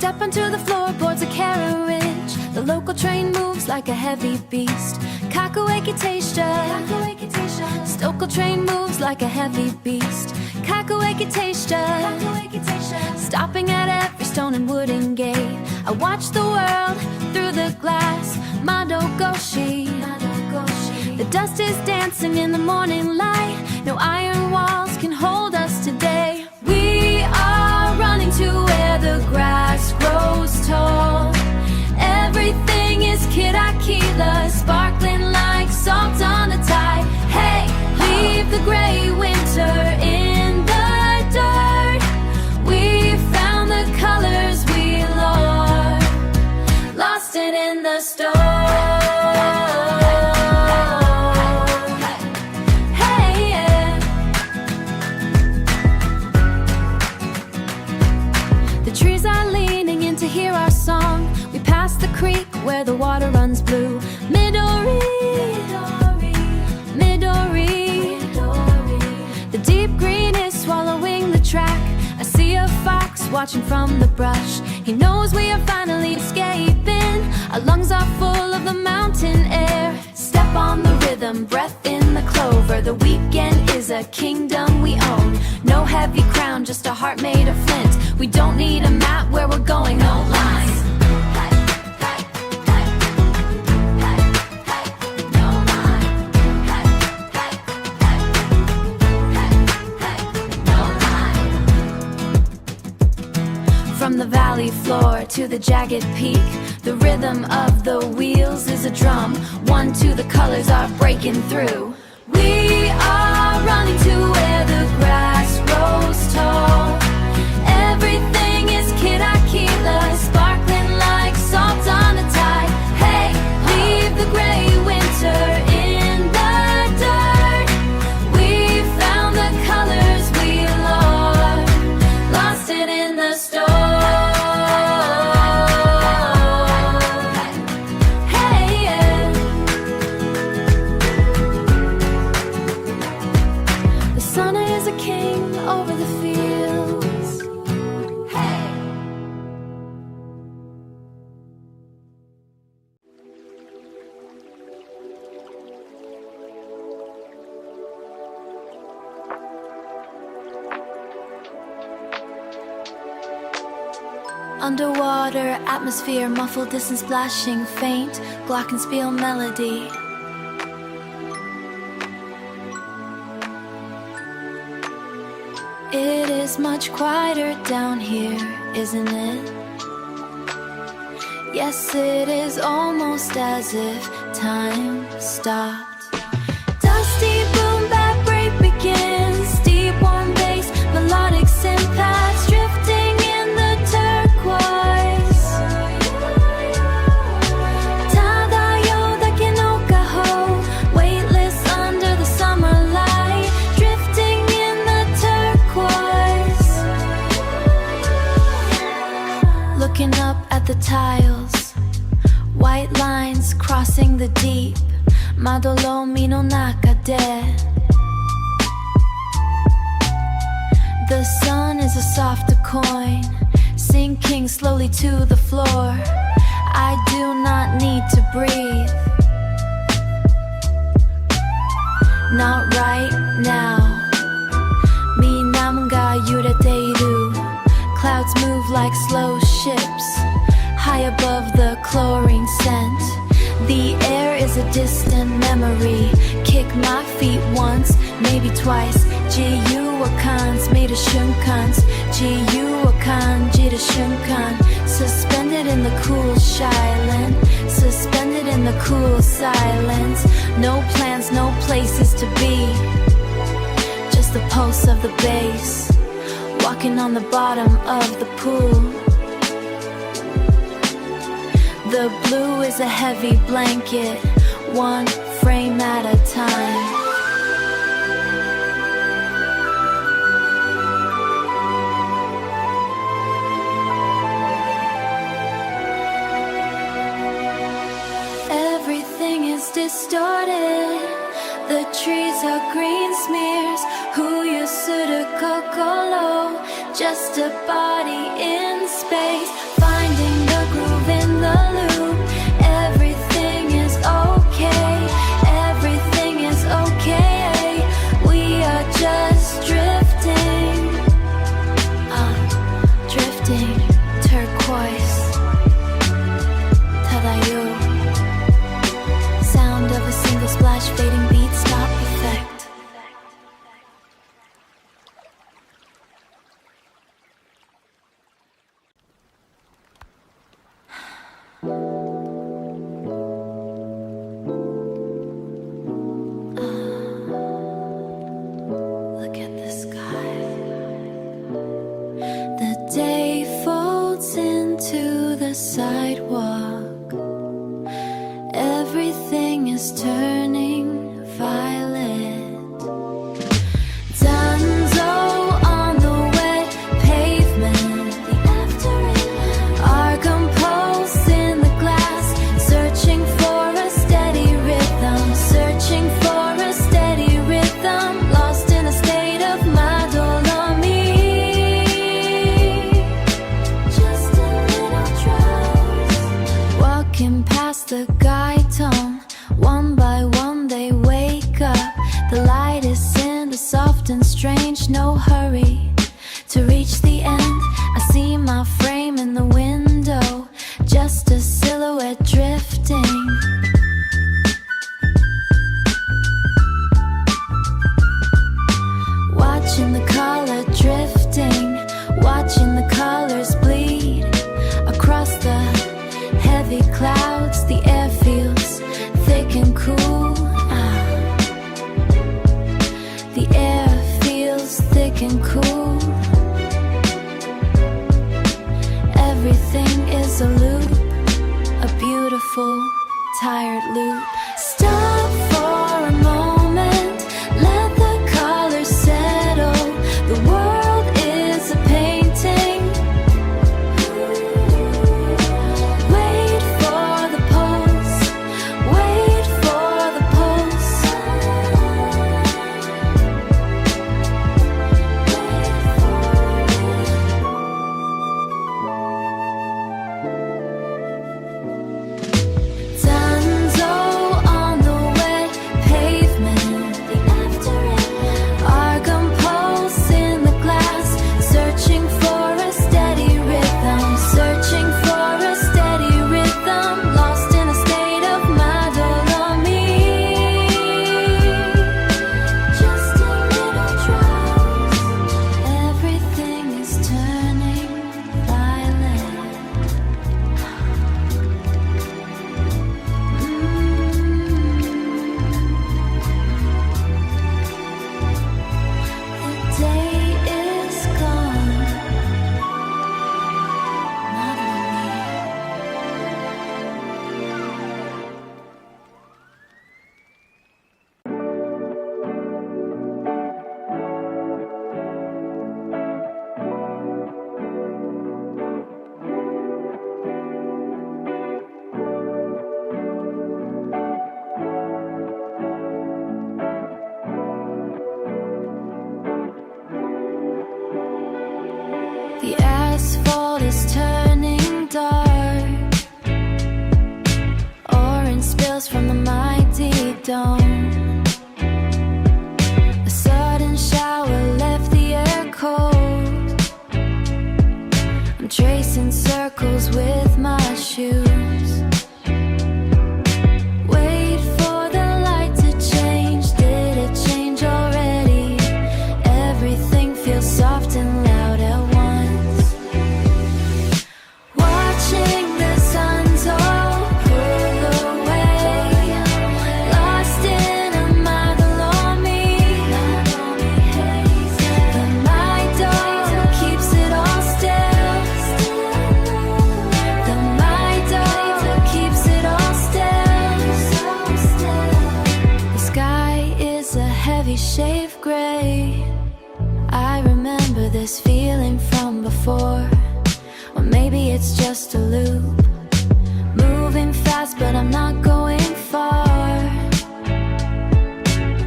Step onto the floorboards of carriage. The local train moves like a heavy beast. Kakuekitation. Local train moves like a heavy beast. Kakuekitation. Stopping at every stone and wooden gate. I watch the world through the glass. Madogoshi. The dust is dancing in the morning light. No iron walls can hold us today. We are running to where the grass grows tall. Everything is kid-aquila, sparkling like salt on the tide. Hey, leave the gray winter in the dirt. We found the colors we love, lost it in the storm. The creek where the water runs blue. Midori, Midori. The deep green is swallowing the track. I see a fox watching from the brush. He knows we are finally escaping. Our lungs are full of the mountain air. Step on the rhythm, breath in the clover. The weekend is a kingdom we own. No heavy crown, just a heart made of flint. We don't need a map where we're going, no lines. From the valley floor to the jagged peak, the rhythm of the wheels is a drum. 1, 2, the colors are breaking through. We are running to where the grass grows tall. Everything is kid-aquila, sparkling like salt on the tide. Hey, leave the gray winter in the dirt. We found the colors we love, lost it in the storm. Underwater atmosphere, muffled distance splashing, faint glockenspiel melody. It is much quieter down here, isn't it? Yes, it is almost as if time stopped. Dusty boom bap break begins, deep warm bass, melodic synth paths drifting in the turquoise. Tadayo dakenoka ho, weightless under the summer light, drifting in the turquoise. Looking up at the tiles, white lines crossing the deep. Madolomi no naka de. The sun is a softer coin, sinking slowly to the floor. I do not need to breathe, not right now. Minam ga yurete iru. Clouds move like slow ships, high above the chlorine scent. The air is a distant memory. Kick my feet once, maybe twice. Jiyu wakans, made a shunkans. Jiyu wakan, jita shunkan. Suspended in the cool silence. Suspended in the cool silence. No plans, no places to be. Just the pulse of the bass. Walking on the bottom of the pool. The blue is a heavy blanket, one frame at a time. Everything is distorted. The trees are green smears. Huyasuru kokoro, just a body in space. sidewalk. Everything is turning violet. Danzo on the wet pavement. The afterrain are composed in the glass, searching for a steady rhythm, searching for a steady rhythm, lost in a state of madolami. Just a little drowse. Walking past the guide tone, one by one they wake up. The light is in the soft and strange, no hurry to reach the end. I see my frame in the window, just a silhouette drifting. Watching the color drifting, watching the colors bleed across the heavy clouds. The air feels thick and cool. The air feels thick and cool. Everything is a loop, a beautiful, tired loop. Stop for a moment, let the colors settle. The world is a painting. Wait for the pulse, wait for the pulse. Danzo on the wet pavement. The afterrain are composed in the glass, searching for a steady rhythm, searching for a steady rhythm, lost in a state of madolami. Just a little drowse. Everything is turning violet. The day is gone. The asphalt is turning dark. Orange spills from the mighty dome. A sudden shower left the air cold. I'm tracing circles with my shoes. Wait for the light to change. Did it change already? Everything feels soft and loud at once. Watching the suns all pull away, lost in a madolami. The Midol keeps it all still. The Midol keeps it all still. The sky is a heavy shade of gray. I remember this feeling from before. Or maybe it's just a loop, moving fast but I'm not going far.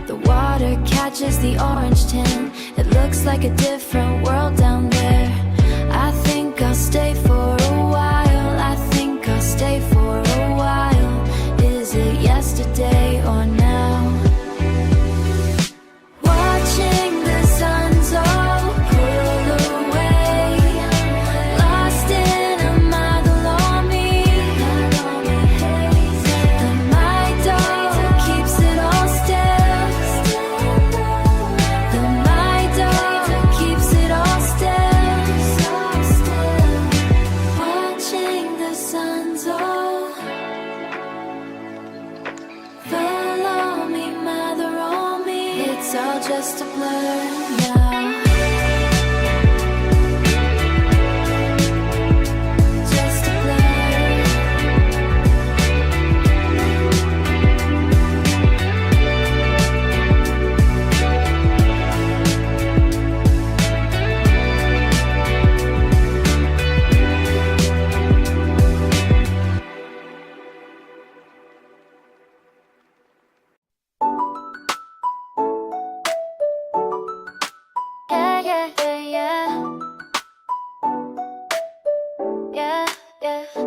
The water catches the orange tint. It looks like a different world down there. I think I'll stay for a while. I think I'll stay for a while. Is it yesterday or now? Watching the suns all pull away, lost in a madolami. The Midol keeps it all still. The Midol keeps it all still. Watching the suns all follow me, mother on me. It's all just a blur now. Just a blur.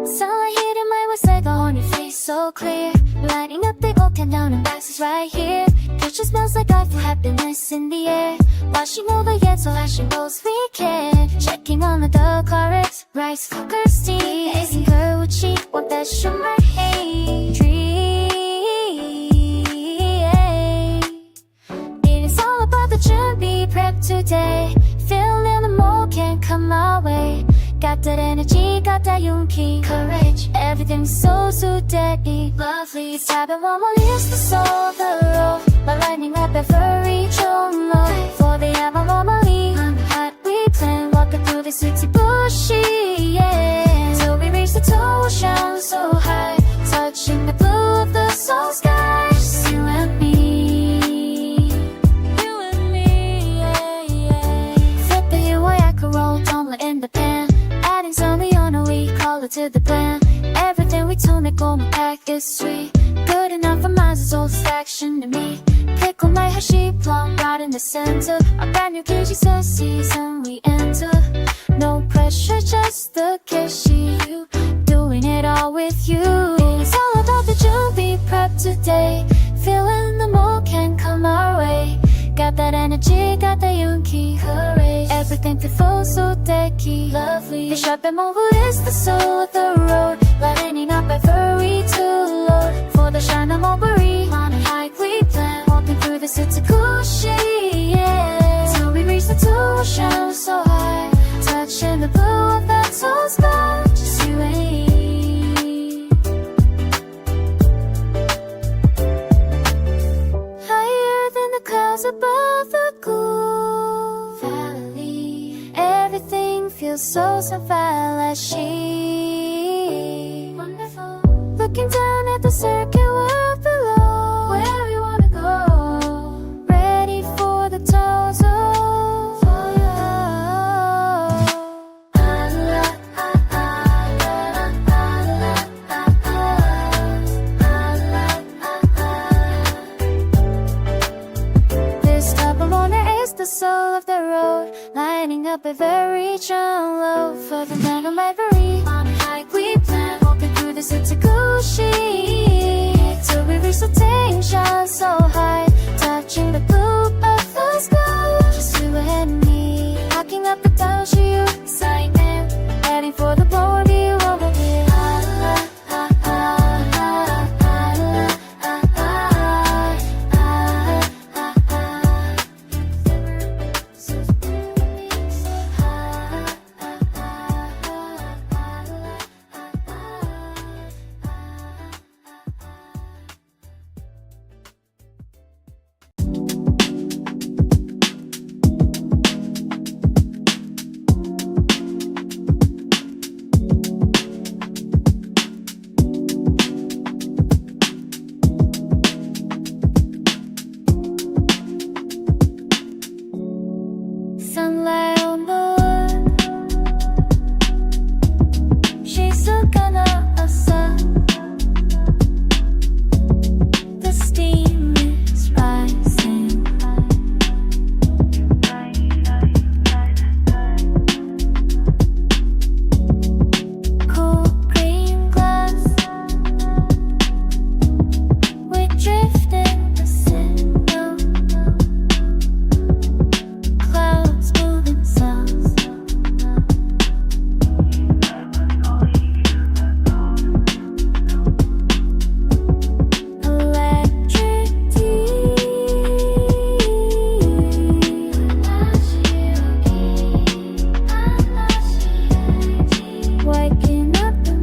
Sunlight hitting my waist on your face so clear. Lighting up the old can down and boxes right here. Future smells like I feel happiness in the air. Washing over yet so flashing goals we can. Checking on the cars, rice cooker steam. Asking her would she want that shimmer hey dream. It is all about the 준비 prep today. Feeling the more can't come my way. Got that energy, got that 용기, courage. Everything's so deadly, lovely. It's happened one more is the soul of the road. My lightning up every tone low. For the album normally, hot we plan. Walking through the city bushy, yeah. Till we reach the ocean so high. Touching the blue of the soul sky. Just you and me. You and me, yeah. Flip the hill where I could roll, tumbler in the pan. Adding something on a we call it to the plan. Everything we told me go my pack is sweet. Good enough for my soul satisfaction to me. Pickle my Hershey plum right in the center. A brand new KG season we enter. No pressure, just the cashy you. Doing it all with you. It's all about the 준비 prep today. Feeling the more can come our way. Got that energy, got that 용기, courage. Everything feels so decky, lovely. The sharp and mobile is the soul of the road. Lighting up every too low. For the shine of mulberry, on a hike we plan. Walking through the city cushy, yeah. Till we reach the ocean so high. Touching the blue of that soul sky. Just you and me. Above the cool valley, everything feels so flashy. Wonderful. Looking down at the circuit world below, where we wanna go. Ready for the total. The soul of the road, lining up a very strong low. Further than a library, on a hike we plan. Walking through the city cushy. Till we reach the tension so high. Touching the blue of the sky. Just you and me. Hacking up the downshi, excitement. Heading for the blower view over here. Sunlight on the wood. She's looking at us up. The steam is rising. Cool green glass. We drift in the signal. Clouds moving south. Electricity. Waking up the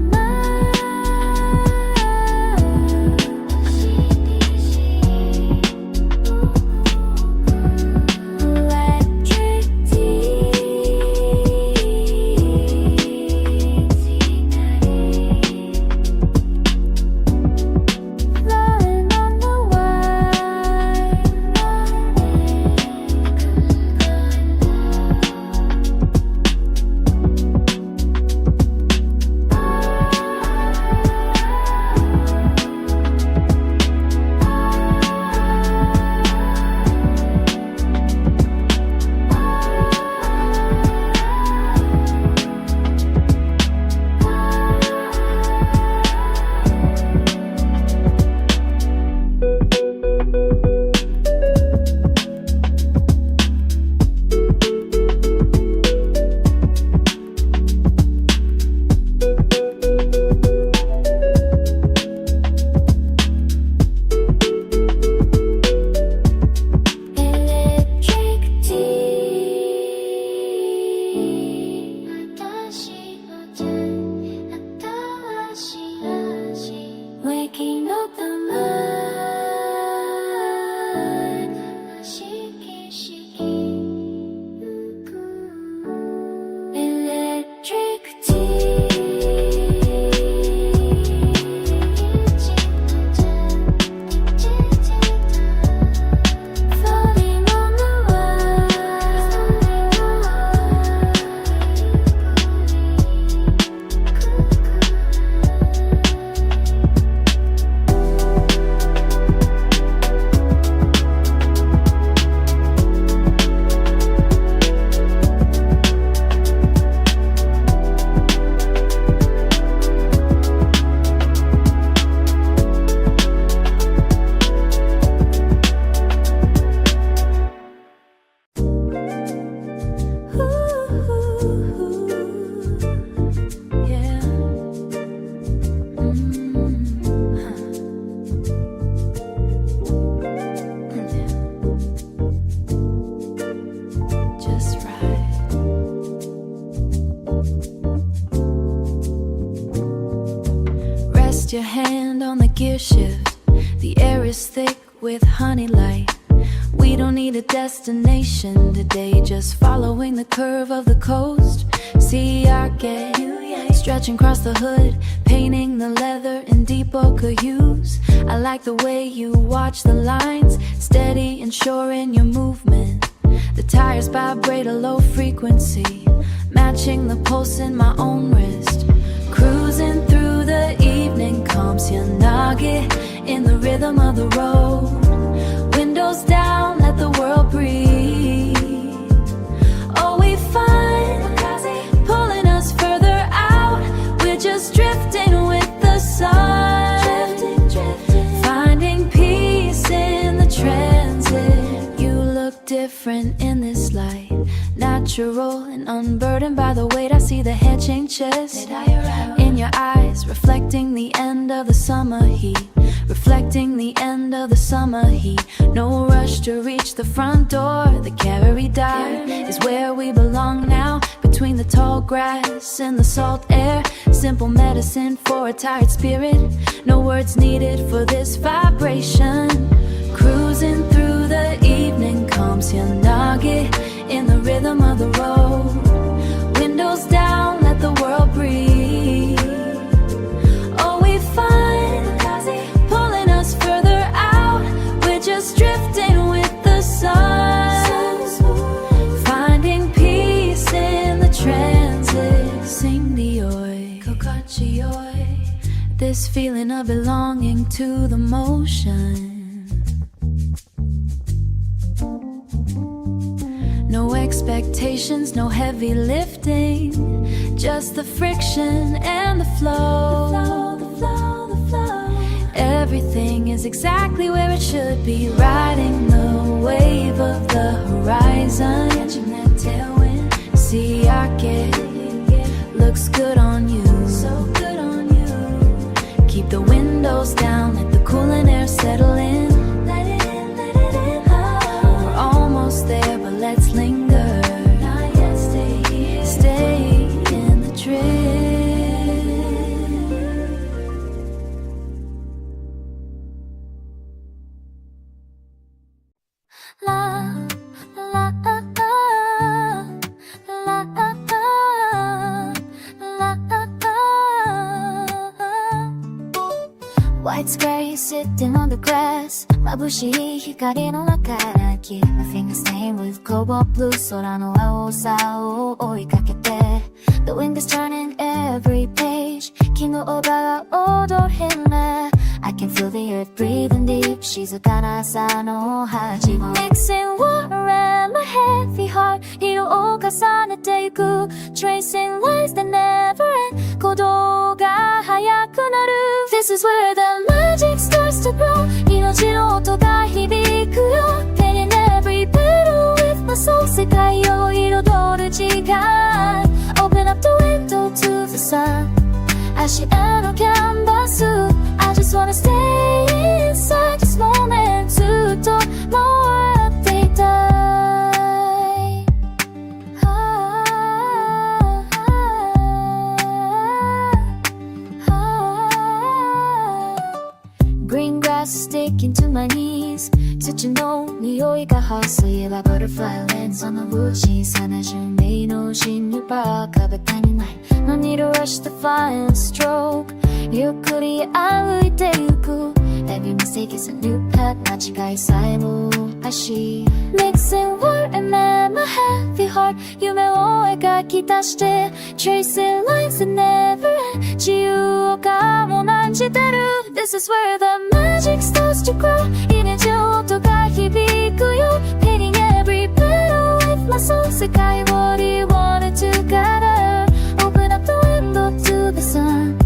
Lying on the wire. 駅のたまYour hand on the gear shift. The air is thick with honey light. We don't need a destination today, just following the curve of the coast. See our gate stretching across the hood, painting the leather in deep ochre hues. I like the way you watch the lines, steady and sure in your movement. The tires vibrate a low frequency, matching the pulse in my own wrist. Cruising through the evening calms your nugget in the rhythm of the road. Windows down, let the world breathe. Oh, we find pulling us further out. We're just drifting with the sun, finding peace in the transit. You look different in this light, natural and unburdened by the weight. I see the head changes in your eyes, reflecting the end of the summer heat, reflecting the end of the summer heat. No rush to reach the front door. The Carry Dive is where we belong now, between the tall grass and the salt air. Simple medicine for a tired spirit. No words needed for this vibration. Cruising through the evening calms your nugget in the rhythm of the road. Windows down, let the world breathe. Oh, we find pulling us further out. We're just drifting with the sun, finding peace in the transit. Sing the oi, kokachi oi, this feeling of belonging to the motion. No expectations, no heavy lifting, just the friction and the flow. Everything is exactly where it should be, riding the wave of the horizon, catching that tailwind. See our gate, looks good on you, so good on you. Keep the windows down, let the cooling air settle in. Let it in, let it in. We're almost there, but let's linger. Not yet, stay here, stay in the trip. La la la la la la la. White square sitting on the grass, 眩しい光の中だけ My fingers stained with cobalt blue 空の青さを追いかけて The wind is turning every page 昨日が踊るね I can feel the earth breathing deep 静かな朝の始まり Mixing water and my heavy heart 色を重ねていく Tracing lines that never end 鼓動が速くなる This is where the magic starts to grow 命の音が響くよ Painting every petal with my soul 世界を彩る時間 Open up the window to the sun 明日のキャンバス I just wanna stay inside this moment ずっと回っていたい sticking to my knees土の匂いがそういえば Butterfly lens on the wood 小さな巡礼の侵入バー壁谷ない No need to rush to find a stroke ゆっくり歩いてゆく Every mistake is a new path 間違いさえもI see Mixing word and then my heavy heart 夢を描き出して Tracing lines that never end 自由を感じてる This is where the magic starts to grow 入れる音が響くよ Painting every petal with my soul 世界をrewanted together Open up the window to the sun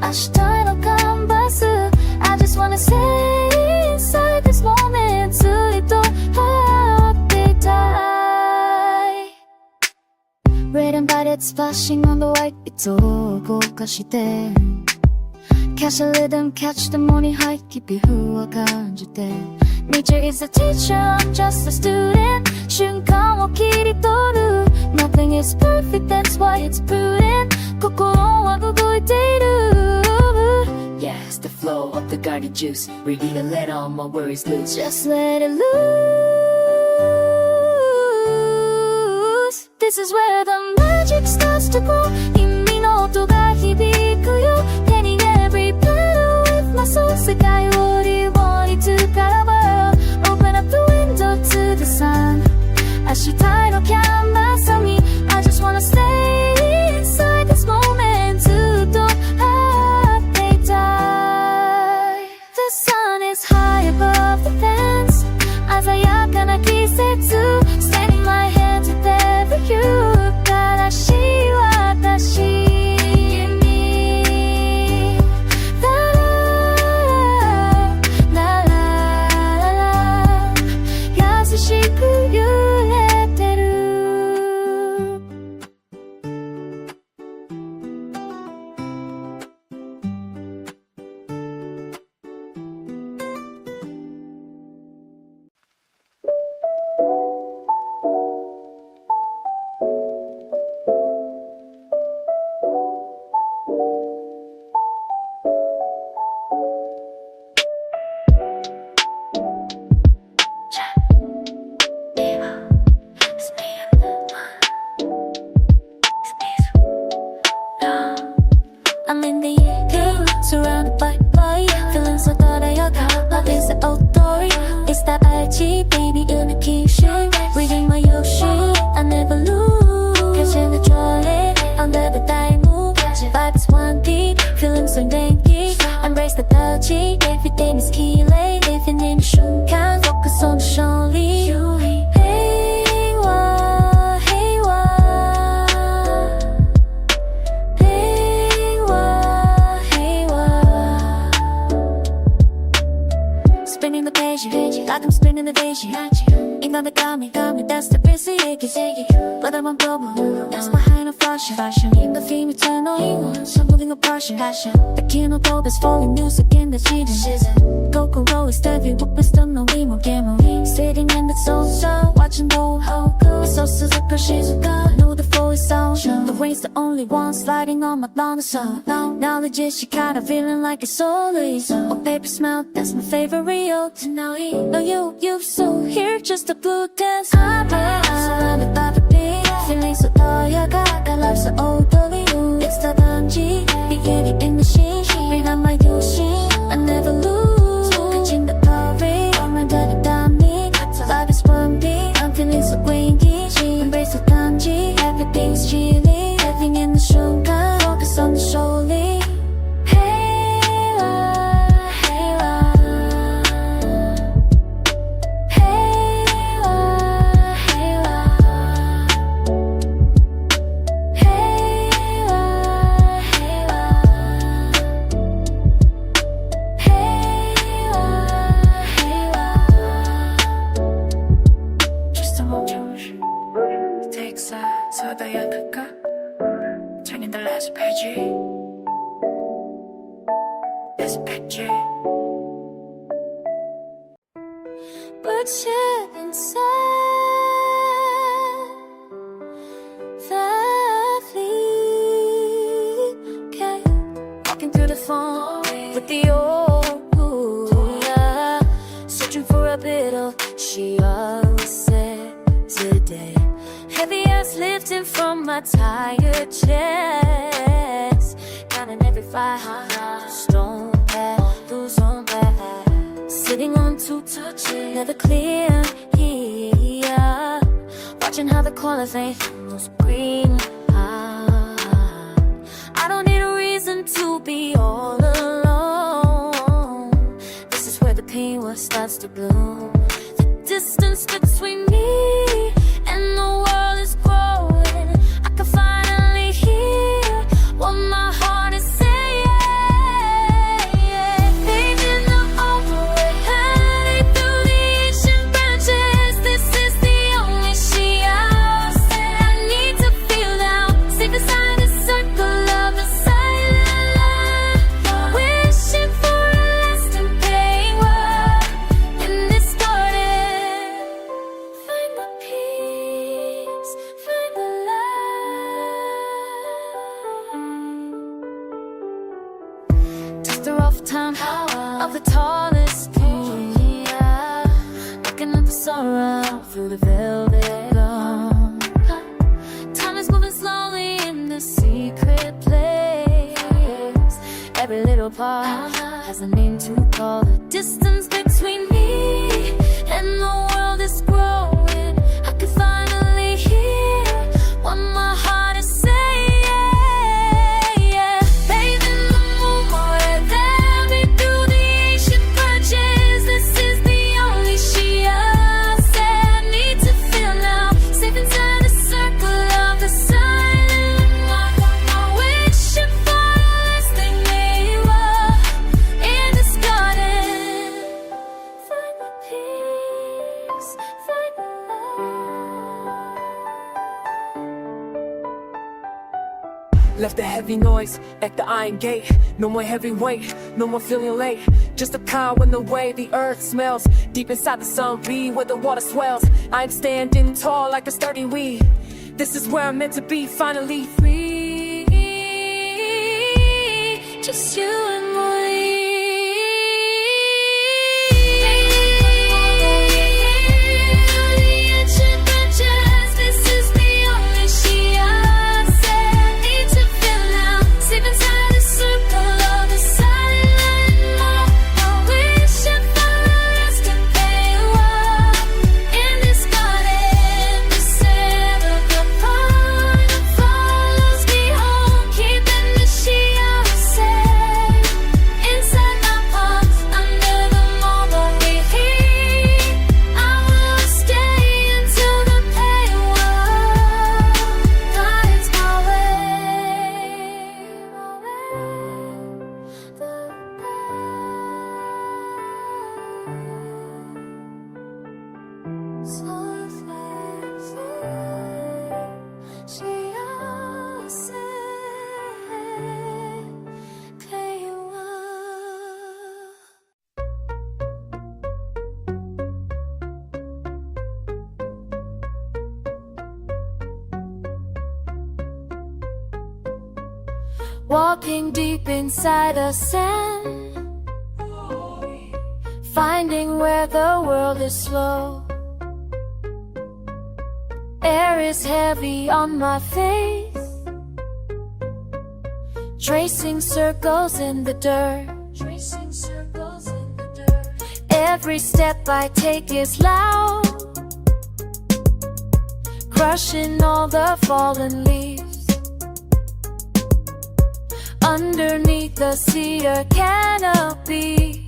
明日のカンバス I just wanna stay inside this moment ずっと待っていたい Red and bright it's flashing on the white 糸を動かしてCatch a rhythm, catch the morning high 気分を感じて Nature is a teacher, I'm just a student 瞬間を切り取る Nothing is perfect, that's why it's prudent 心は動いている Yeah, it's the flow of the garden juice Ready to let all my worries loose Just let it loose This is where the magic starts to grow 耳の音が響くよ Painting every petal with my soul 世界をrewanted together Open up the window to the sun 明日のキャンバスに I just wanna stay inside this moment ずっと待っていたい The sun is high above the fence 鮮やかな季節 Standing my hand with every you 新しい私I'm in the air, surrounded by light Feeling so 떨어요가 Love is the old story It's that IG, baby, in a kitchen Reading my Yoshi, I never lose 표정을 좋아해, I'll never die, move Vibe is 1D, feeling so danky Embrace the touchy, everything is key Living in the 순간, focus on the surely Spinning the page, like I'm spinning the daisy 이 맘에 got me, that's the busy 얘기 But I'm on bubble, that's my high and fashion In the film eternal 이원, something of passion The kino dope is falling music in the season Coco roll is steady, whoop is the no emo game Sitting in the sofa, watching the whole go It's so super shizuka, know the flow is sound The rain's the only one sliding on my blonde so Now legit she kinda feeling like it's always Oh paper smell, that's my favorite Rio tonight No you so here just a blue dance I'm surrounded by the beat Feeling so 떨려가 got life so old It's the bungee beginning in the scene Bring on my duty I never lose catching the party I'm ready to me Life is one beat I'm feeling so windy Embrace the kanji Everything's chilly Living in the 순간 Focus on the surely 서둬야 될까? turning the last page last page But yet inside that lead Walking through the phone with the old yeah. 幸せ today. Heavy ass lifting from my tired chest, counting every fight, stone path, lose on back, sitting on two touches, never clear here, watching how the corner fade moves green. I don't need a reason to be all alone. This is where the pain starts to bloom. The distance between me and the world is growing. I can finally hear what my heart is saying. Paving the open way, heading through the ancient branches. This is the only she I need to feel now. Safe inside the circle of the silent light, wishing for a lasting pain word in this garden. Find the peace, find the light. Dust the rough time of the tallest tree, looking at the sorrow through the velvet gown. Time is moving slowly in the secret place. Every little part has a name to call. The distance between me and the world is growing. I can finally hear what my heart is saying. Bathing the moonlight, let me through the ancient branches. This is the only she I need to feel now. Safe inside the circle of the silent night, wishing for a lasting mirror in this garden. Find the peace, find the light. Left the heavy noise at the iron gate. No more heavy weight, no more feeling late. Just a car when the way the earth smells. Deep inside the sun, be where the water swells. I'm standing tall like a sturdy weed. This is where I'm meant to be, finally free. Just you and me. This is the only she I need to feel now. Safe inside the circle of the silent night, wishing for a lasting pain in this garden. The scent of the pine follows me home, keeping the she I inside my palms, under the mulberry heat. I will stay until the pain guides my way, walking deep inside the sand, finding where the world is slow. Air is heavy on my face, tracing circles in the dirt. Every step I take is loud, crushing all the fallen leaves. Underneath the cedar canopy,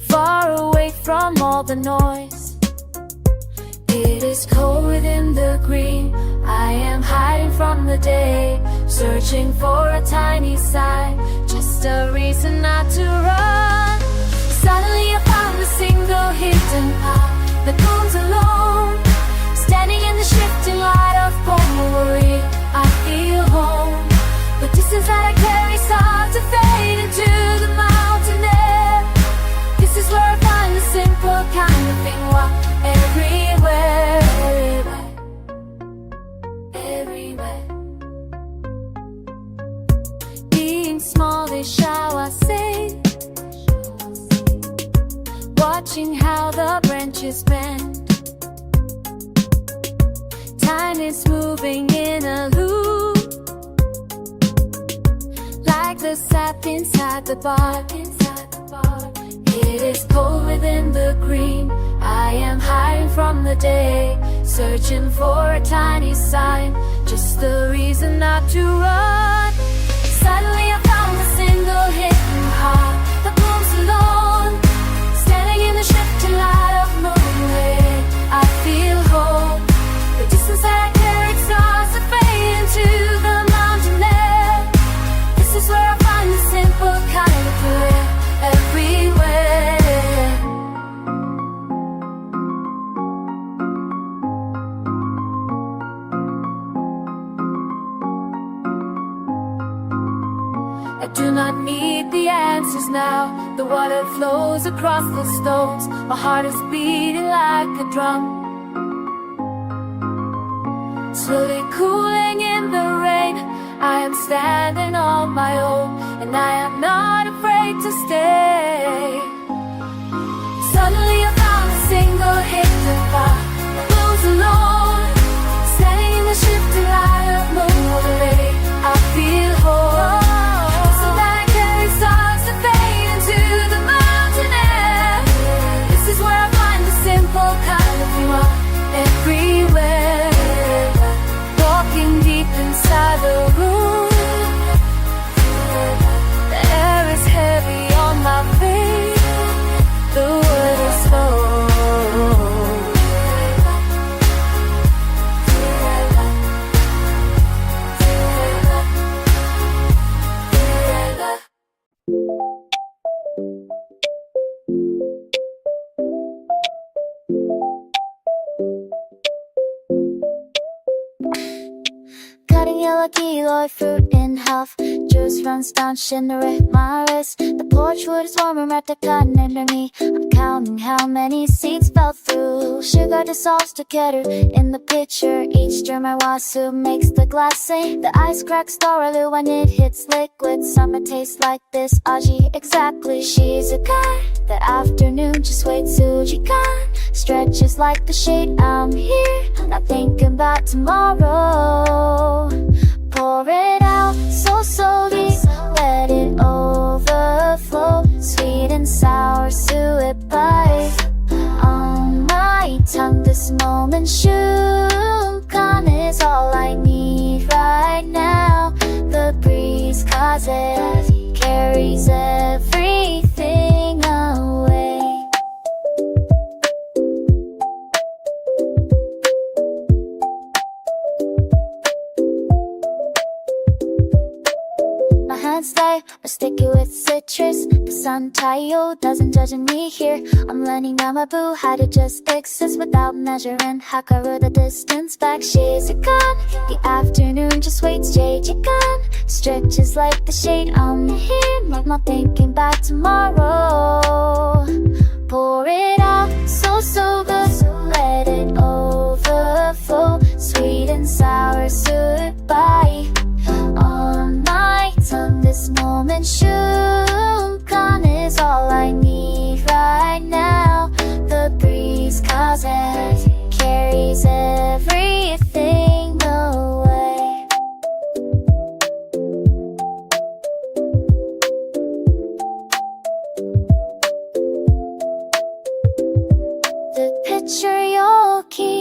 far away from all the noise. It is cold within the green. I am hiding from the day, searching for a tiny sign, just a reason not to run. Suddenly I found a single hidden path that goes alone. Standing in the shifting light of Pommery, I feel home. The distance that I carry starts to fade into the mountain air. This is where I find the simple kind of thing. Walk everywhere, everywhere. Being small is how I say what watching how the branches bend. Time is moving in a loop, like the sap inside the bark. It is cold within the green. I am hiding from the day, searching for a tiny sign, just the reason not to run. Suddenly I found a single hidden heart that blooms alone, standing in the shifting light of moonlit. I feel hope. The distance that I carried starts to fade into the mountain air. This is where I find the simple kind of prayer everywhere. I do not need the answers now. The water flows across the stones. My heart is beating like a drum, slowly cooling in the rain. I am standing on my own, and I am not afraid to stay. Suddenly I found a single hidden spot that blooms alone, standing in the shifting light of moonlit. I feel hope. So that I carry stars to fade into the mountain air. This is where I find the simple kind of love everywhere. Walking deep inside the room, the air is heavy on my face. The word is slow. Cutting yellow keloid fruit in half, juice runs down, shivering my wrist. The porch wood is warm and wrapped up cotton under me. I'm counting how many seeds fell through. Sugar dissolves together in the pitcher. Each germ I wasu makes the glass sing. The ice cracks thoroughly when it hits liquid. Summer tastes like this, Aji exactly. She's a kind. That afternoon just wait Sujikan stretches like the shade. I'm here, not thinking about tomorrow. Pour it out so slowly, let it overflow. Sweet and sour, suet bite on my tongue. This moment, shunkan is all I need right now. The breeze, cause it carries everything away. My hands stay or sticky with citrus. The sun Tayo doesn't judge me here. I'm learning now my boo how to just exist without measuring. Hakaru the distance back. She's a gun. The afternoon just waits. J-Gun stretches like the shade. I'm here, not thinking about tomorrow. Pour it out so good. Let it overflow. Sweet and sour, sweet bite on my tongue. This moment, shunkan is all I need right now. The breeze, cause it carries everything away. The picture yoki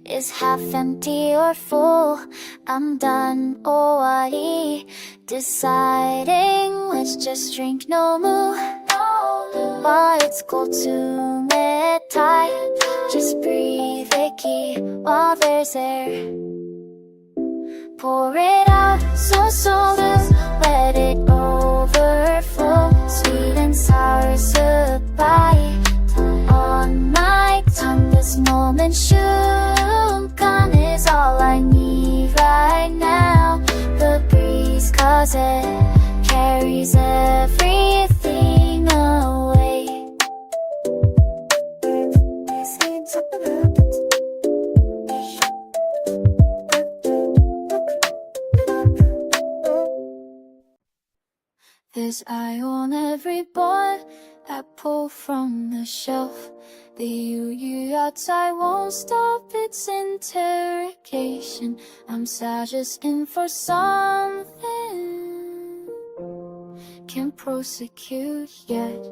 is half empty or full. I'm done already deciding let's just drink no more. While it's cold to me tight, just breathe icky while there's air. Pour it out so good, let it overflow. Sweet and sour, bite on my tongue. This moment, shunkan is all I need right now. The breeze, cause it carries everything away. There's eye on every bun I pull from the shelf. The you outside won't stop its interrogation. I'm sad just in for something. Can't prosecute yet.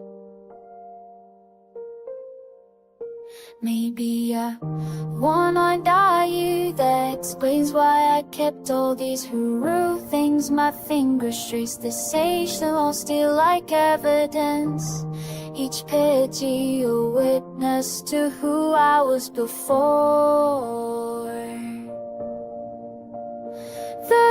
Maybe a one-eyed eye that explains why I kept all these hooroo things. My fingers trace this age, they're all still like evidence. Each pity a witness to who I was before.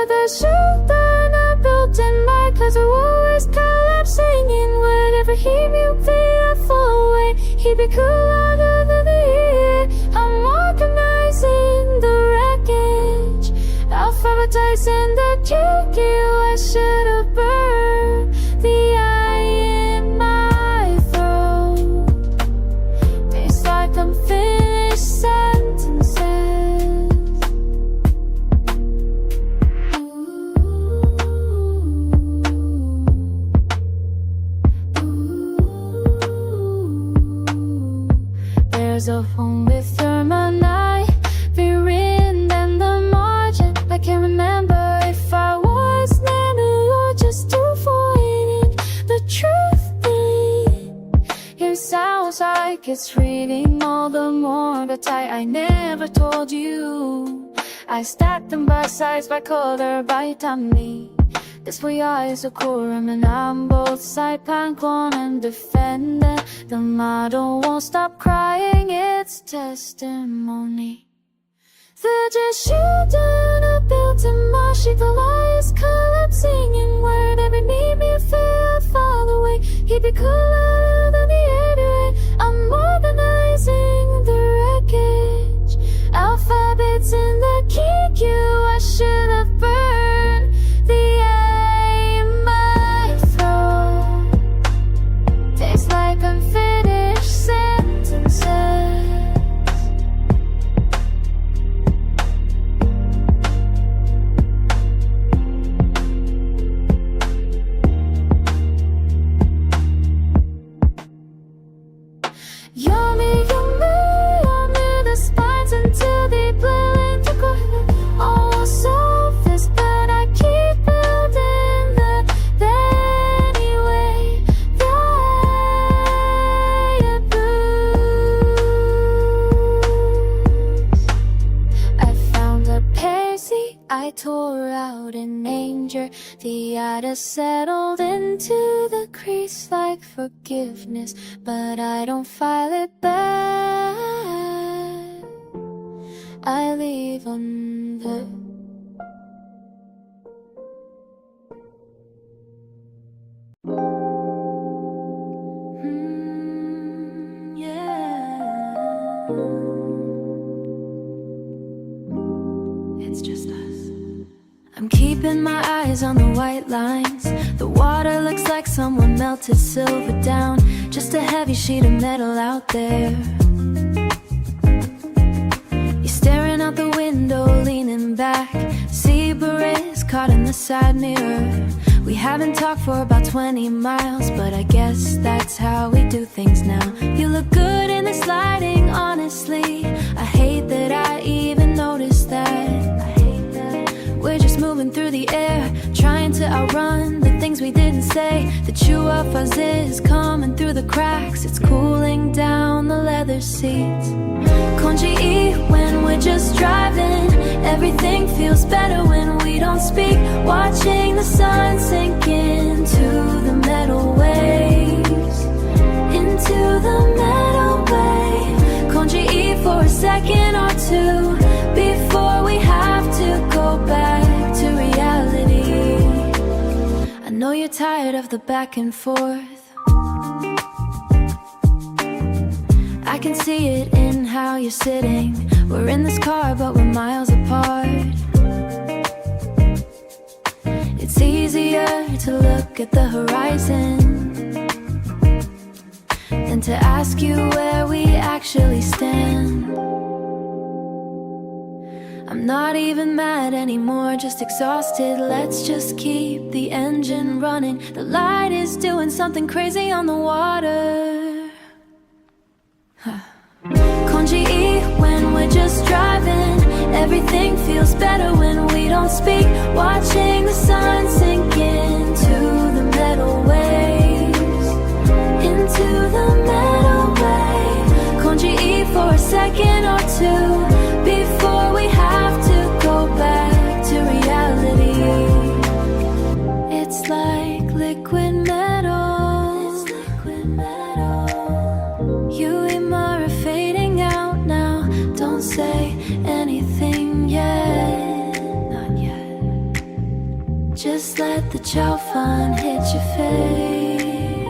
The shoe that I built in my closet was collapsing in whatever he will be, I fall away. He'd be cool louder than the year. I'm organizing the wreckage, alphabetizing the QQ. I should have burned the eye in my throat. Tastes like unfinished sentences. There's a home with thermonite, written in the margin. I can't remember if I was little or just avoiding the truth. It sounds like it's reading all the more, but I never told you. I stacked them by size, by color, by tummy. This way I is a quorum and I'm both side panklon and defendant. The model won't stop crying, it's testimony. The just shooting a built in my sheet, the lie is collapsing in word. Every need me feel I fall away. He'd be cooler than the air. I'm organizing the wreckage, alphabets in the key. I should have burned the A in my throat. Tastes like unfinished sentences. Yummy, the spines until they blend to go. All surface, but I keep building that anyway. That booze. I found a pansy I tore out in danger. The itis settled into the crease like forgiveness, but I don't file it back. I leave under. Yeah. It's just us. I'm keeping my eyes on the white lines. The water looks like someone melted silver down. Just a heavy sheet of metal out there. You're staring out the window, leaning back. Sea berets caught in the side mirror. We haven't talked for about 20 miles, but I guess that's how we do things now. You look good in this lighting, honestly. I hate that I even noticed that. We're just moving through the air, trying to outrun the things we didn't say. The chew of fuzz is coming through the cracks. It's cooling down the leather seats. Konji when we're just driving. Everything feels better when we don't speak. Watching the sun sink into the metal waves. Into the metal wave. Konji for a second or two before we have to go back to reality. I know you're tired of the back and forth. I can see it in how you're sitting. We're in this car but we're miles apart. It's easier to look at the horizon than to ask you where we actually stand. I'm not even mad anymore, just exhausted. Let's just keep the engine running. The light always doing something crazy on the water.空气一 when we're just driving, everything feels better when we don't speak. Watching the sun sink into the metal waves, into the metal waves. 空气一 for a second or two before we have to go back to reality. It's like liquid metal. It's liquid metal. You and I are fading out now. Don't say anything yet, not yet. Just let the chow fun hit your face.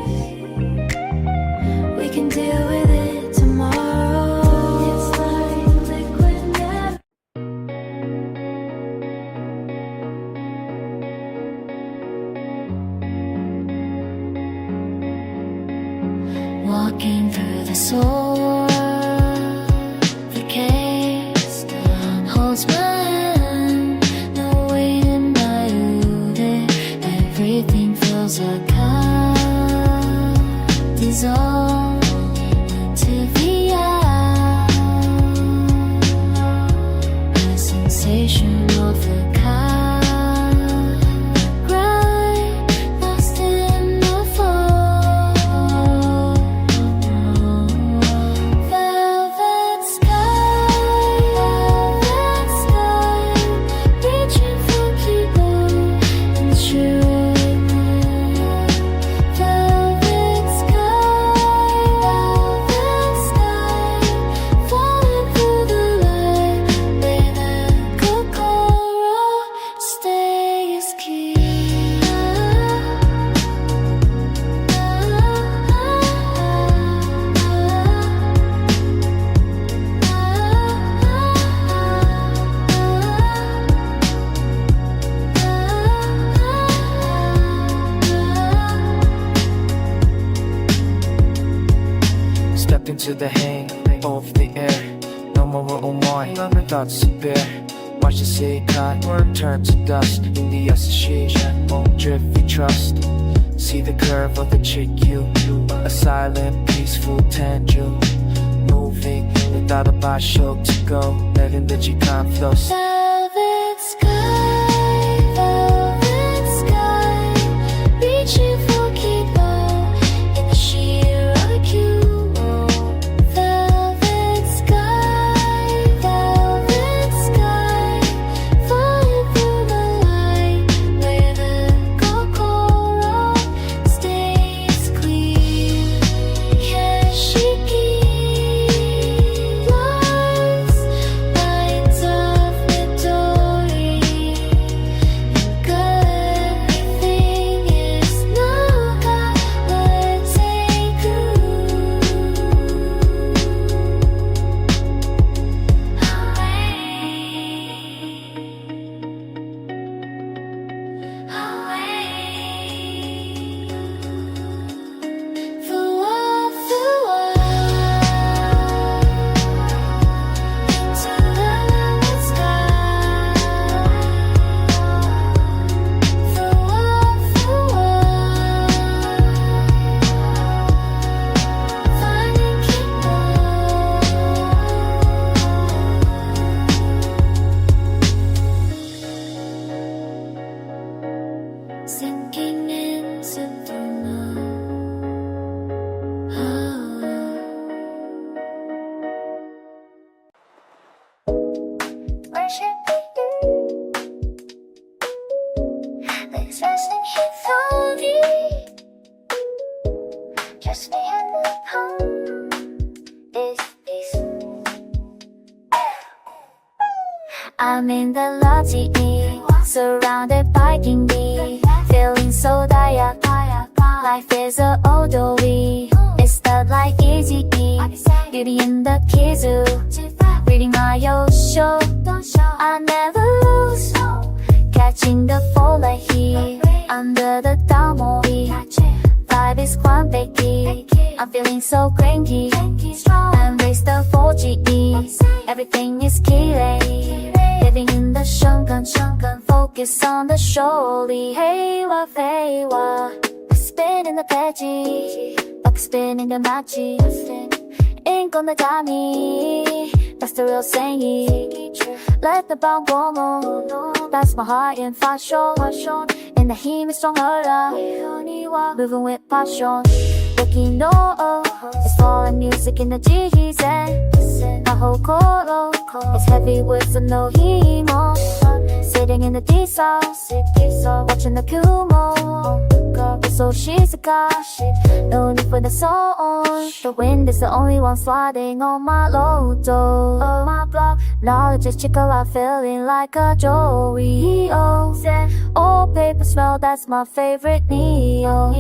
We can deal with it tomorrow. It's like liquid metal. Walking through the soul, the case holds my hand, no waiting by you. Everything feels like I dissolve to the eye. The sensation of the kind, right, lost in the fall. Velvet sky, reaching for keyboard and shooting. Velvet sky, falling through the light where the kokoro stays key. Stepped into the hang of the air. No more unwind, thoughts to bear. Watch the sea caught, turn to dust in the association. Won't drift, we trust. See the curve of the chick you. A silent, peaceful tangent. Moving without a bar show to go. Letting the G-con flow. Velvet sky, reaching for keyboard in the sheer IQ. Velvet sky, falling through the light where the kokoro stays clear. Can she keep lights of Midori? Good everything is no God, let's take sinking into the Where should we do? Let's rest in here for me. Just me and the palm. This is. I'm in the lobby, surrounded by kindy, feeling so tired. Life is a odori. It's not like easy. Beauty in the kizu, reading my show. I never lose, catching the fall like he under the damo. Vibe is quantity. I'm feeling so cranky. Embrace the 4G. Everything is key. Living in the shunken, focus on the show. Hey, what, spin in the page, like a spin in the magic. Ink on the dummy, that's the real saying. Let the bomb go on, that's my heart in fashion. And the heat is stronger, moving with passion. Looking low, it's falling music in the G's and my whole core is heavy with some no hemo. Sitting in the diesel, watching the Kumo. Girl, so she's a gosh, no need for the song. The wind is the only one sliding on my low door. My block, knowledge is chicken, I'm feeling like a Joey. Old paper smell, that's my favorite Neo.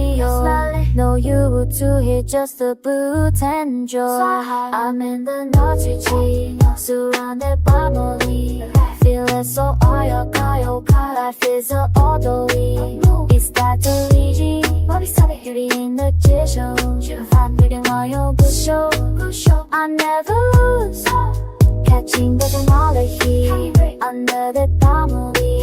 No you to hit just the boot and joy. I'm in the naughty G, surrounded by Molly. Feeling so high, life is an orderly. Is that the Luigi? 유리인 듯지쇼 반비린 와요 부쇼 I never lose Catching the technology Under the family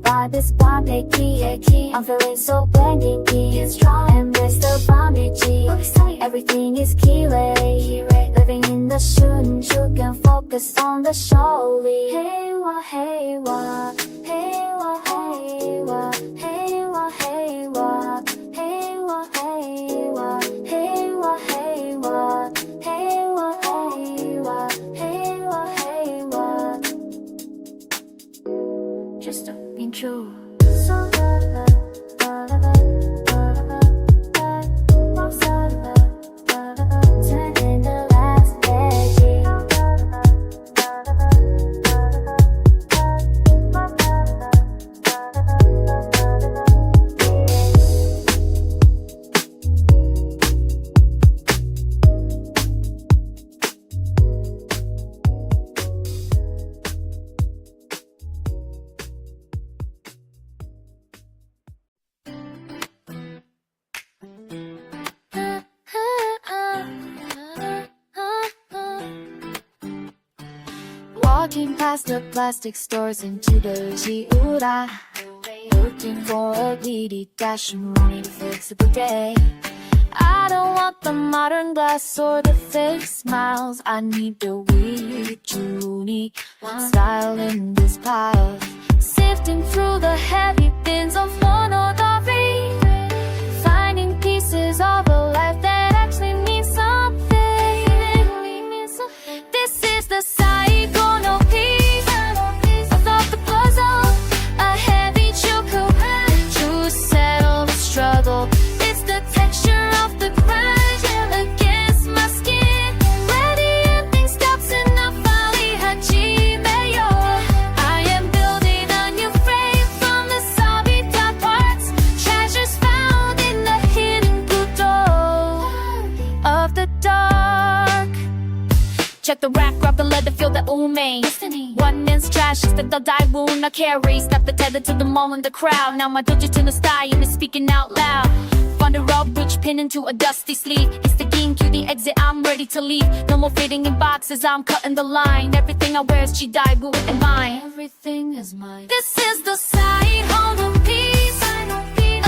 Vibe is bomb, I'm feeling so blending Embrace the bombage Everything is key-ray Living in the shun You can focus on the show Hey wa, hey wa Hey wa, hey wa Hey wa, hey wa Hey wa, hey wa Hey wa, hey wa Hey wa, hey wa Hey wa, hey wa Just being true Turning the last page Walking past the plastic stores into the Jiura Looking for a greedy dash and wanting to fix up a day I don't want the modern glass or the fake smiles I need the weird, unique style in this pile Sifting through the heavy bins of monodori Finding pieces of a life that actually means something This is the cycle, no piece of the puzzle A heavy choco to settle the struggle It's the texture of the grind against my skin Where the ending stops in a valley Hajimeyo I am building a new frame from the sabita parts Treasures found in the hidden budo of the dark Check the rack, grab the leather, feel the ume One man's trash is the die wound I carry Snap the tether to the mall in the crowd Now my dojo to the style and is speaking out loud Find a rub bridge pin into a dusty sleeve It's the ginky, the exit, I'm ready to leave No more fitting in boxes, I'm cutting the line Everything I wear is Chidaibu and mine Everything is mine This is the side home piece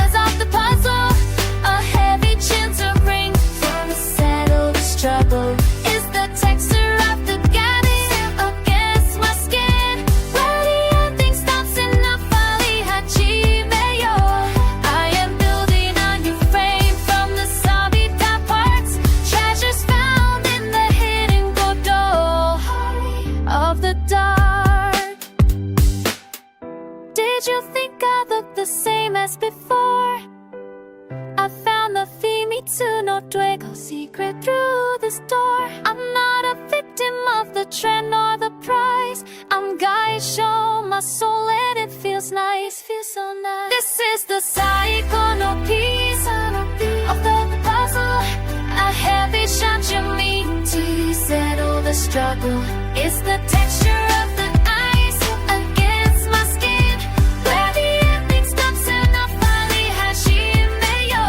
As of the puzzle A heavy chin to bring To settle the struggle Is the texture of the goddess Against my skin Where the ending stops in a valley Hajimeyo I am building a new frame from the sabita parts Treasures found in the hidden godo of the dark Did you think I looked the same as before? I found the Famitsu no Duego secret through this door I'm not a victim of the trend or the price I'm Gaisho, my soul and it feels nice, feels so nice This is the cycle, no piece of the puzzle A heavy shot you mean to settle the struggle It's the texture of the ice against my skin Where the ending stops and I finally Hajimeyo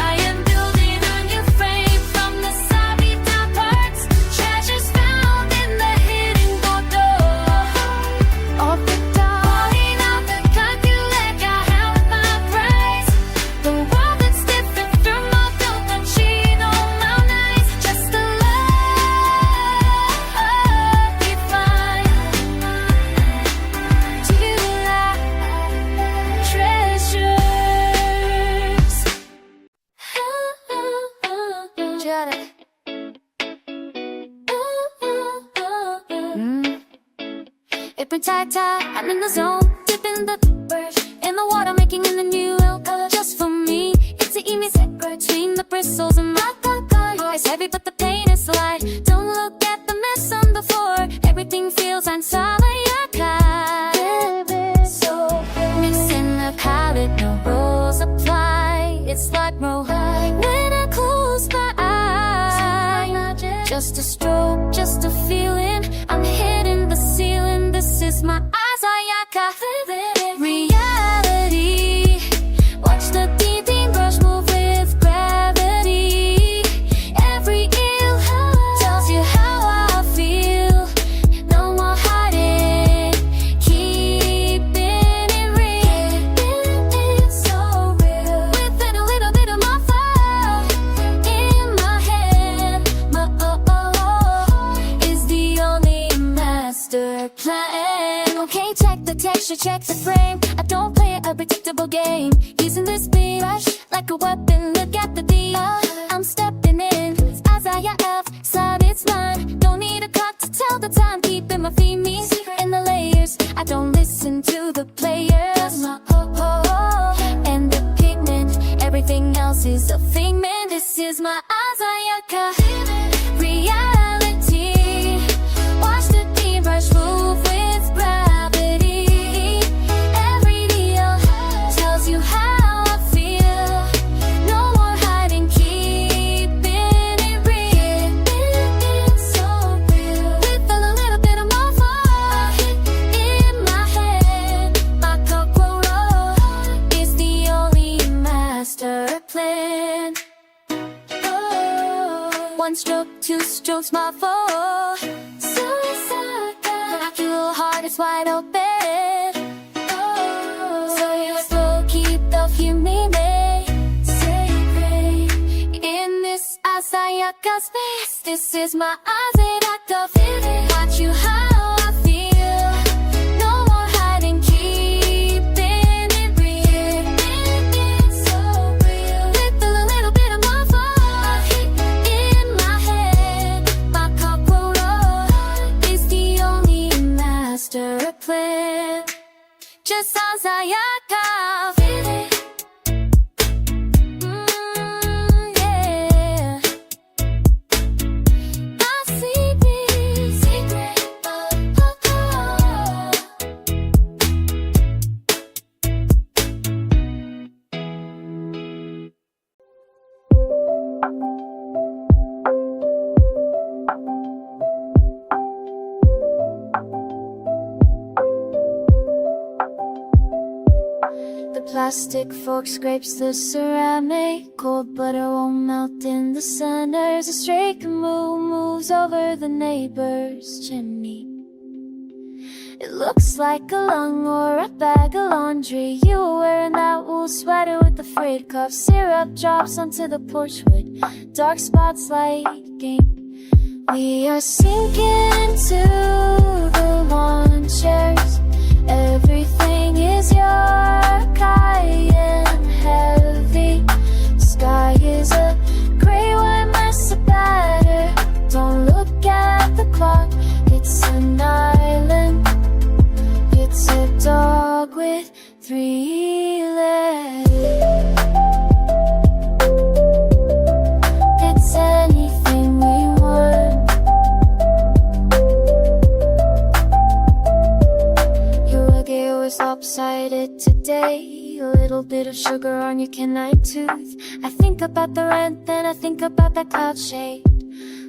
I am building a new frame from the sabita parts Treasures found in the hidden godo of the dark Falling out the calculate, I have my price The world that's stiff my tie-tie. I'm in the zone, dipping the bird in the water, making in the new oil color just for me. It's an evening secret between the bristles and my car. It's heavy, but the pain is light. Don't look at the mess on the floor. Everything feels inside your car. So mixing the palette, no rules apply. It's like moonlight when I close my eyes. Just a stroke, just a feeling. I'm hitting the ceiling. This is my Asayaka reality. Watch the deep brush move with gravity. Every ill tells you how I feel. No more hiding, keeping it real. It's so real. Within a little bit of my fire in my head, my is the only master plan. Okay, check the texture, check the frame. I don't play a predictable game. Using this beat rush like a weapon. Look at the beat. I'm stepping in. Isaiah F. Side, it's mine. Don't need a clock to tell the time. Keeping my feet me in the layers. I don't listen to the players. My and the pigment. Everything else is a figment. This is my Isaiah reality. Watch the beat rush move with gravity. Every deal tells you how I feel. No more hiding, keeping it real. It's so real. With a little bit of my fire in my head, my cockroach is the only master plan. One stroke, two strokes, my fault. Suicide, knock your heart is wide open. So you slow, keep the humane sacred. In this Asayaka space, this is my Asayaka feeling. Watch you how I feel. No more hiding, keeping it real. It's so real. With a little bit of my fire in my head, my cockroach is the only master plan. Just Asayaka feeling. Yeah. I see this secret. The plastic fork scrapes the ceramic. Cold butter won't melt in the sun. There's a stray canoe moves over the neighbor's chimney. It looks like a lung or a bag of laundry. You were wearing that wool sweater with the frayed cuff. Syrup drops onto the porch wood. Dark spots lighting. We are sinking into the lawn chairs. Everything is york, high and heavy. The sky is a gray white mess of batter. Don't look at the clock, it's an island. It's a dog with 3 legs. It's anything we want. Your ruggy was lopsided today. A little bit of sugar on your canine tooth. I think about the rent, then I think about that cloud shade.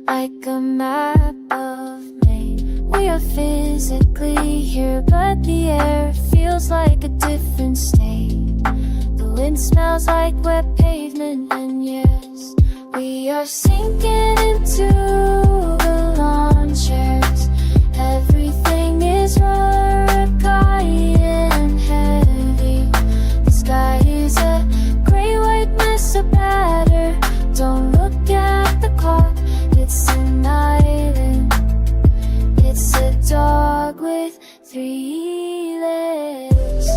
Like a map of Maine. We are physically here, but the air feels like a different state. The wind smells like wet pavement, and yes, we are sinking into the lawn chairs. Everything is dark, high and heavy. The sky is a gray white mess of batter. Don't look at the clock, it's an island. It's a dog with 3 legs.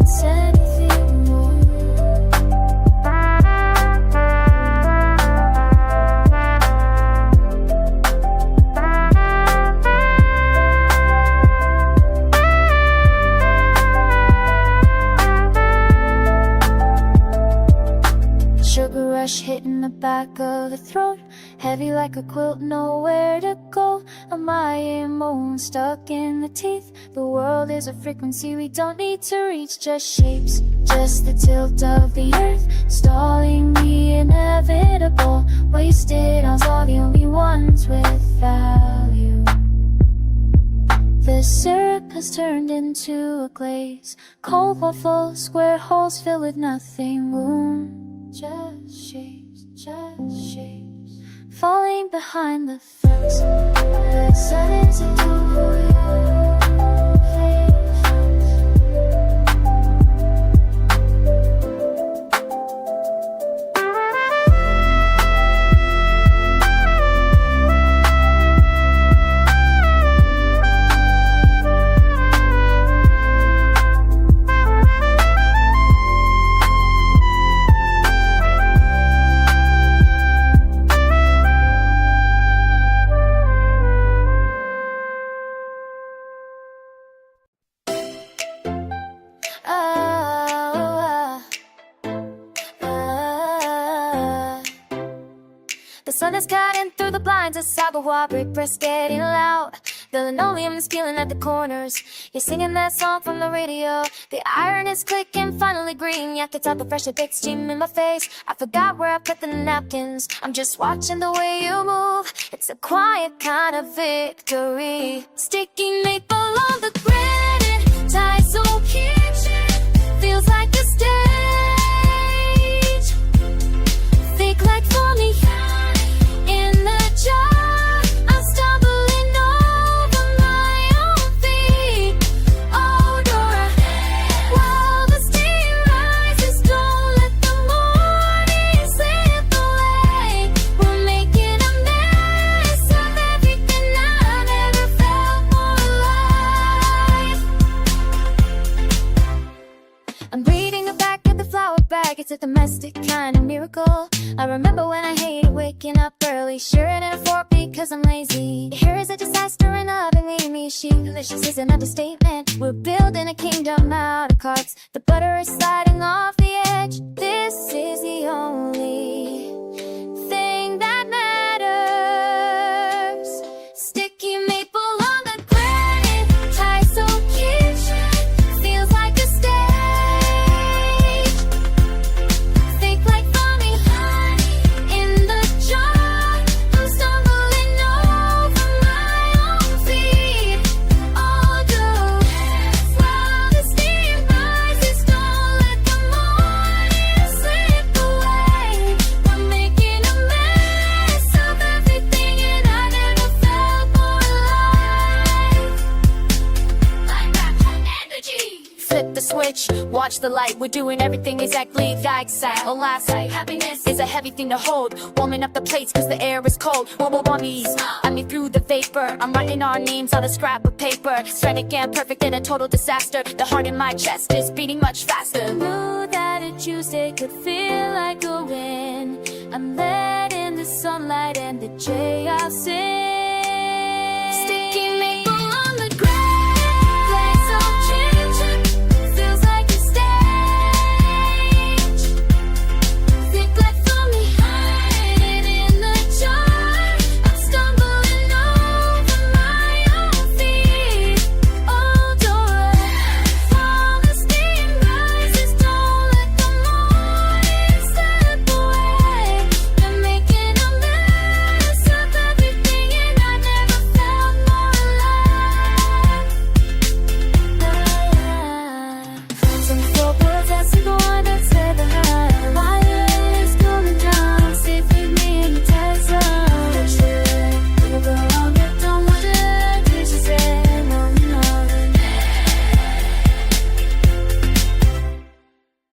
It's anything more. the back of the throat, heavy like a quilt, nowhere to go. Am I immune, stuck in the teeth? The world is a frequency we don't need to reach. Just shapes, just the tilt of the earth, stalling the inevitable. Wasted on all the only ones with value. The syrup has turned into a glaze, cold waffles, square holes filled with nothing. Wound, just shapes, falling behind the fence. The sun is a The sun is cutting through the blinds, a saboteur brick press getting loud. The linoleum is peeling at the corners. You're singing that song from the radio. The iron is clicking, finally green. Yak it's out the fresh baked steam in my face. I forgot where I put the napkins. I'm just watching the way you move. It's a quiet kind of victory. Sticky maple on the granite, Daiso kitchen feels like a stage. Thick like foamy in the jar. I'm stumbling over my own feet. Oh, Dora, while the steam rises, don't let the morning slip away. We're making a mess of everything I've ever felt more alive. I'm reading the back of the flower bag. It's a domestic kind of miracle. I remember when I hated waking up early, sharing in a fork because I'm lazy. Here is a disaster in the oven, leaving me a sheet. Delicious is an understatement. We're building a kingdom out of cards. The butter is sliding off the edge. This is the only thing that matters. Sticky maple on the granite, Daiso kitchen feels like a stage. Thick like foamy in the jar. I'm stumbling over my own feet. Oh, do while the steam rises, don't let the morning slip away. We're making a mess of everything, and I never felt more alive. Like that energy. Flip the switch, watch the light. We're doing everything exactly like that. Alas, happiness is a heavy thing to hold. Warming up the plates cause the air is cold. Wobble-wobbies, I mean through the vapor. I'm writing our names on a scrap of paper. Stranded and perfect in a total disaster. The heart in my chest is beating much faster. Knew that a Tuesday could feel like a win. I'm led in the sunlight and the J I'll sing.